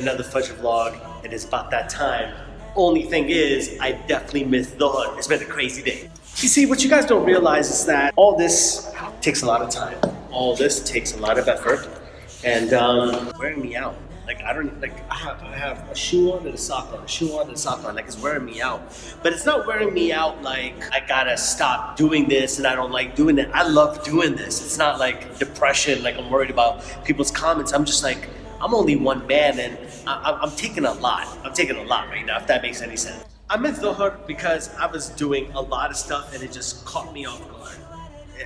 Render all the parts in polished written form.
another Fajr vlog. It is about that time. Only thing is, I definitely missed the hood. It's been a crazy day. You see, what you guys don't realize is that all this takes a lot of time. All this takes a lot of effort, and wearing me out. Like I have a shoe on and a sock on, a shoe on and a sock on. Like it's wearing me out, but it's not wearing me out like I gotta stop doing this and I don't like doing it. I love doing this. It's not like depression. Like I'm worried about people's comments. I'm just like I'm only one man and I'm taking a lot. I'm taking a lot right now. If that makes any sense. I missed the hood because I was doing a lot of stuff and it just caught me off guard.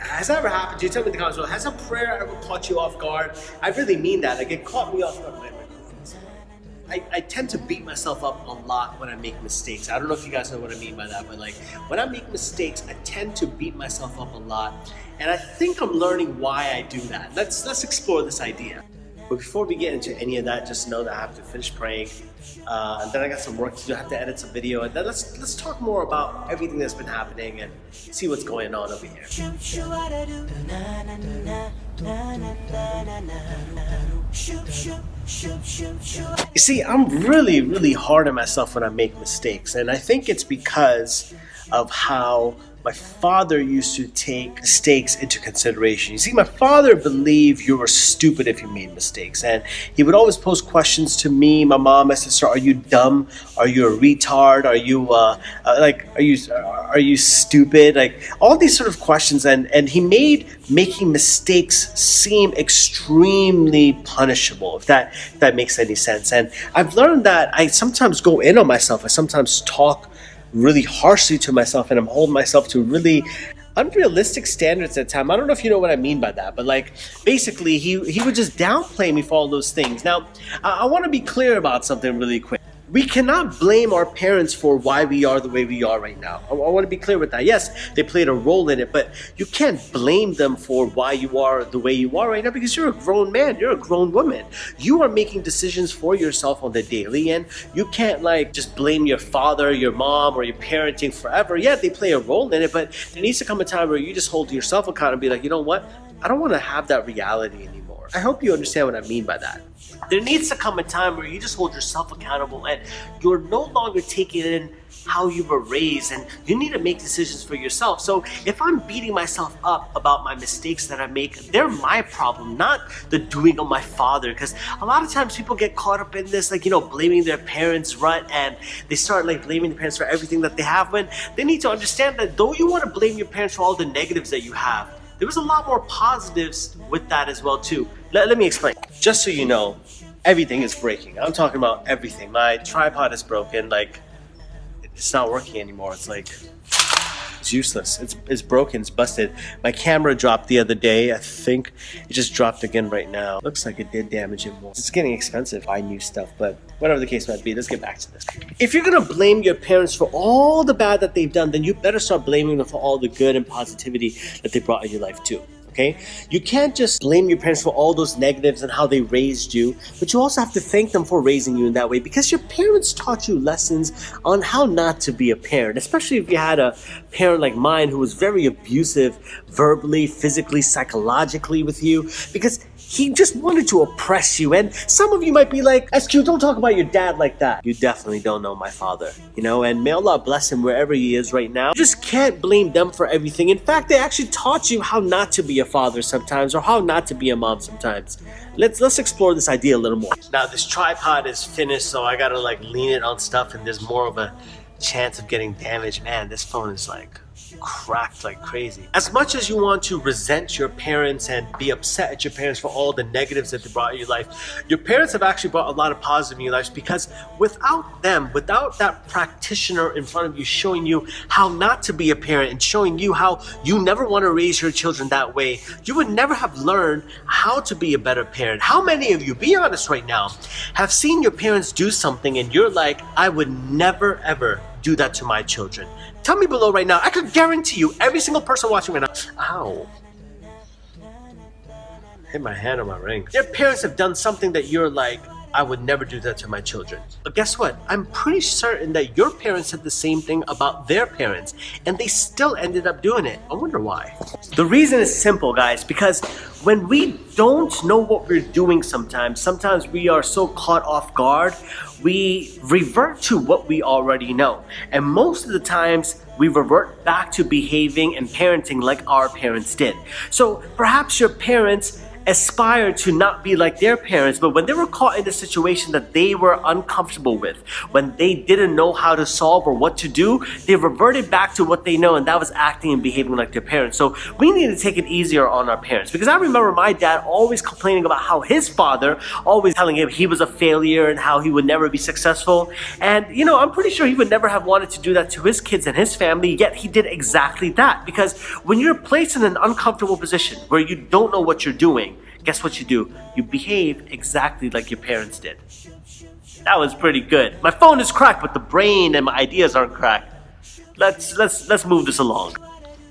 Has that ever happened to you? Tell me in the comments below. Has a prayer ever caught you off guard? I really mean that. Like it caught me off guard. I tend to beat myself up a lot when I make mistakes. I don't know if you guys know what I mean by that, but like when I make mistakes, I tend to beat myself up a lot. And I think I'm learning why I do that. Let's explore this idea. But before we get into any of that, just know that I have to finish praying. And then I got some work to do. I have to edit some video. And then let's talk more about everything that's been happening and see what's going on over here. You see, I'm really hard on myself when I make mistakes. And I think it's because of how my father used to take mistakes into consideration. You see, my father believed you were stupid if you made mistakes, and he would always pose questions to me, my mom, my sister. Are you dumb? Are you a retard? Are you are you stupid? Like all these sort of questions, and he made making mistakes seem extremely punishable, if that makes any sense. And I've learned that I sometimes go in on myself. I sometimes talk really harshly to myself, and I'm holding myself to really unrealistic standards at times. I don't know if you know what I mean by that, but like basically he would just downplay me for all those things. Now, I want to be clear about something really quick. We cannot blame our parents for why we are the way we are right now. I want to be clear with that. Yes, they played a role in it, but you can't blame them for why you are the way you are right now because you're a grown man, you're a grown woman. You are making decisions for yourself on the daily, and you can't like just blame your father, your mom, or your parenting forever. Yeah, they play a role in it, but there needs to come a time where you just hold yourself accountable and be like, you know what? I don't want to have that reality anymore. I hope you understand what I mean by that. There needs to come a time where you just hold yourself accountable and you're no longer taking in how you were raised, and you need to make decisions for yourself. So if I'm beating myself up about my mistakes that I make, they're my problem, not the doing of my father. Because a lot of times people get caught up in this, like, you know, blaming their parents rut, and they start like blaming the parents for everything that they have, when they need to understand that though you want to blame your parents for all the negatives that you have, there was a lot more positives with that as well too. Let me explain. Just so you know, everything is breaking. I'm talking about everything. My tripod is broken. Like, it's not working anymore. It's like, it's useless. It's broken. It's busted. My camera dropped the other day. I think it just dropped again right now. Looks like it did damage it more. It's getting expensive to buy new stuff, but whatever the case might be, let's get back to this. If you're gonna blame your parents for all the bad that they've done, then you better start blaming them for all the good and positivity that they brought in your life too. Okay? You can't just blame your parents for all those negatives and how they raised you, but you also have to thank them for raising you in that way, because your parents taught you lessons on how not to be a parent, especially if you had a parent like mine who was very abusive verbally, physically, psychologically with you, because he just wanted to oppress you. And some of you might be like, SQ, don't talk about your dad like that. You definitely don't know my father, you know, and may Allah bless him wherever he is right now. You just can't blame them for everything. In fact, they actually taught you how not to be a father sometimes, or how not to be a mom sometimes. Let's explore this idea a little more. Now, this tripod is finished, so I gotta like lean it on stuff, and there's more of a chance of getting damaged. Man, this phone is like cracked like crazy. As much as you want to resent your parents and be upset at your parents for all the negatives that they brought in your life, your parents have actually brought a lot of positive in your life, because without them, without that practitioner in front of you showing you how not to be a parent and showing you how you never want to raise your children that way, you would never have learned how to be a better parent. How many of you, be honest right now, have seen your parents do something and you're like, I would never ever do that to my children? Tell me below right now. I could guarantee you, every single person watching right now, ow, hit my hand on my ring. Their parents have done something that you're like, I would never do that to my children. But guess what? I'm pretty certain that your parents said the same thing about their parents, and they still ended up doing it. I wonder why. The reason is simple, guys, because when we don't know what we're doing sometimes we are so caught off guard, we revert to what we already know. And most of the times, we revert back to behaving and parenting like our parents did. So perhaps your parents aspire to not be like their parents, but when they were caught in a situation that they were uncomfortable with, when they didn't know how to solve or what to do, they reverted back to what they know, and that was acting and behaving like their parents. So we need to take it easier on our parents, because I remember my dad always complaining about how his father always telling him he was a failure and how he would never be successful. And you know, I'm pretty sure he would never have wanted to do that to his kids and his family, yet he did exactly that. Because when you're placed in an uncomfortable position where you don't know what you're doing, guess what you do? You behave exactly like your parents did. That was pretty good. My phone is cracked, but the brain and my ideas aren't cracked. Let's move this along.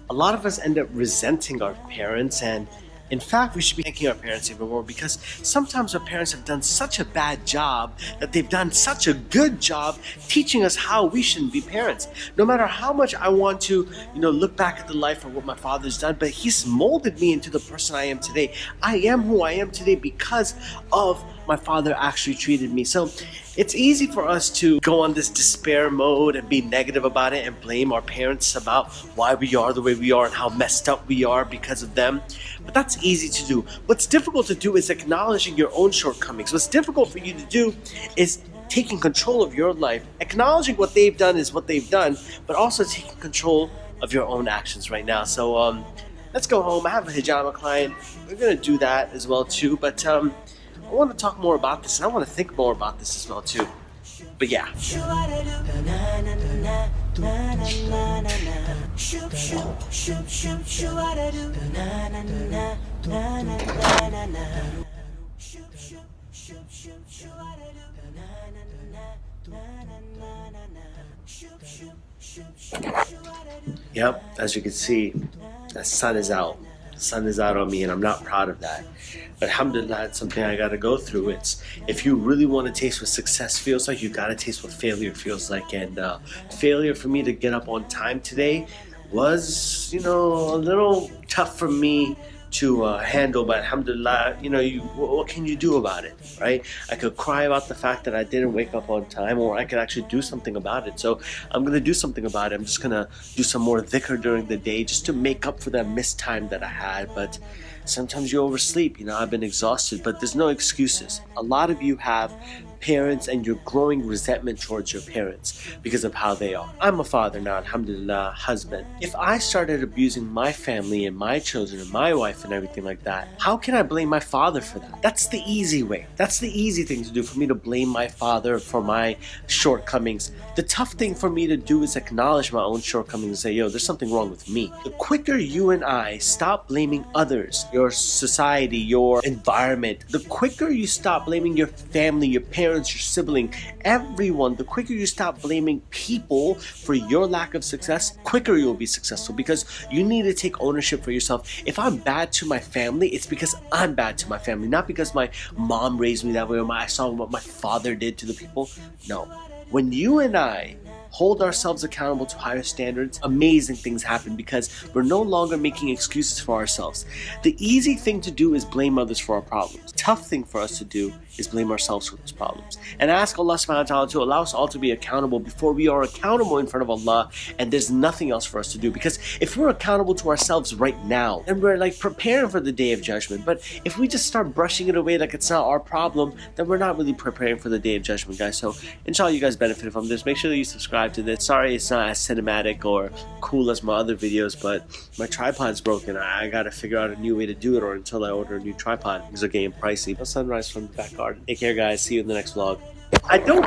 A lot of us end up resenting our parents, and in fact, we should be thanking our parents even more, because sometimes our parents have done such a bad job that they've done such a good job teaching us how we shouldn't be parents. No matter how much I want to, look back at the life of what my father's done, but he's molded me into the person I am today. I am who I am today because of my father actually treated me. So it's easy for us to go on this despair mode and be negative about it and blame our parents about why we are the way we are and how messed up we are because of them. But that's easy to do. What's difficult to do is acknowledging your own shortcomings. What's difficult for you to do is taking control of your life. Acknowledging what they've done is what they've done, but also taking control of your own actions right now. So let's go home. I have a hijama client. We're gonna do that as well too, but I want to talk more about this, and I want to think more about this as well too. But yeah. Yep, as you can see, the sun is out. The sun is out on me, and I'm not proud of that. But alhamdulillah, it's something I gotta go through. It's, if you really want to taste what success feels like, you gotta taste what failure feels like. And failure for me to get up on time today was, a little tough for me to handle, but alhamdulillah, what can you do about it, right? I could cry about the fact that I didn't wake up on time, or I could actually do something about it. So I'm gonna do something about it. I'm just gonna do some more dhikr during the day just to make up for that missed time that I had. But sometimes you oversleep. I've been exhausted, but there's no excuses. A lot of you have parents and you're growing resentment towards your parents because of how they are. I'm a father now, alhamdulillah, husband. If I started abusing my family and my children and my wife and everything like that, how can I blame my father for that? That's the easy way. That's the easy thing to do, for me to blame my father for my shortcomings. The tough thing for me to do is acknowledge my own shortcomings and say, yo, there's something wrong with me. The quicker you and I stop blaming others, your society, your environment, the quicker you stop blaming your family, your parents, your sibling, everyone, the quicker you stop blaming people for your lack of success, quicker you'll be successful, because you need to take ownership for yourself. If I'm bad to my family, it's because I'm bad to my family, not because my mom raised me that way or I saw what my father did to the people. No. When you and I hold ourselves accountable to higher standards, amazing things happen, because we're no longer making excuses for ourselves. The easy thing to do is blame others for our problems. Tough thing for us to do is blame ourselves for those problems. And ask Allah subhanahu wa ta'ala to allow us all to be accountable before we are accountable in front of Allah, and there's nothing else for us to do. Because if we're accountable to ourselves right now, then we're like preparing for the day of judgment. But if we just start brushing it away like it's not our problem, then we're not really preparing for the day of judgment, guys. So inshallah you guys benefit from this. Make sure that you subscribe to this. Sorry it's not as cinematic or cool as my other videos, but my tripod's broken. I gotta figure out a new way to do it, or until I order a new tripod, because they're getting pricey. No sunrise from the back garden. Take care, guys. See you in the next vlog. I don't